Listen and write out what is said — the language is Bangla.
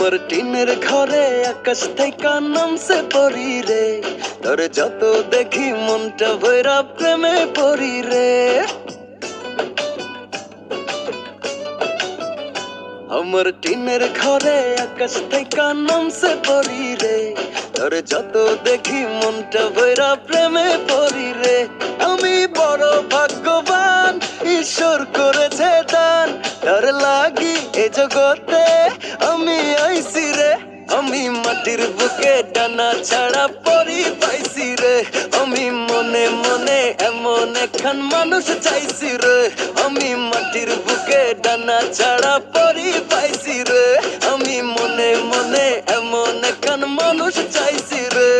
আমার টিনের ঘরে আকাশ থেকে নামছে পরি রে, তোর যত দেখি মনটা ভৈরা প্রেমে পড়ি রে। আমার টিনের ঘরে আকাশ থেকে নামছে পরি রে, তোর যত দেখি মনটা ভৈরা প্রেমে পড়ি রে। আমি বড় ভাগ্যবান, ঈশ্বর করেছে দান, তার লাগি এ জগতে আমি আইছি রে। আমি মাটির বুকে ডানা ছাড়া পরি পাইছি রে, আমি মনে মনে এমন একখান মানুষ চাইছি রে। আমি মাটির বুকে ডানা ছাড়া পরি পাইছি রে, আমি মনে মনে এমন একখান মানুষ চাইছি রে।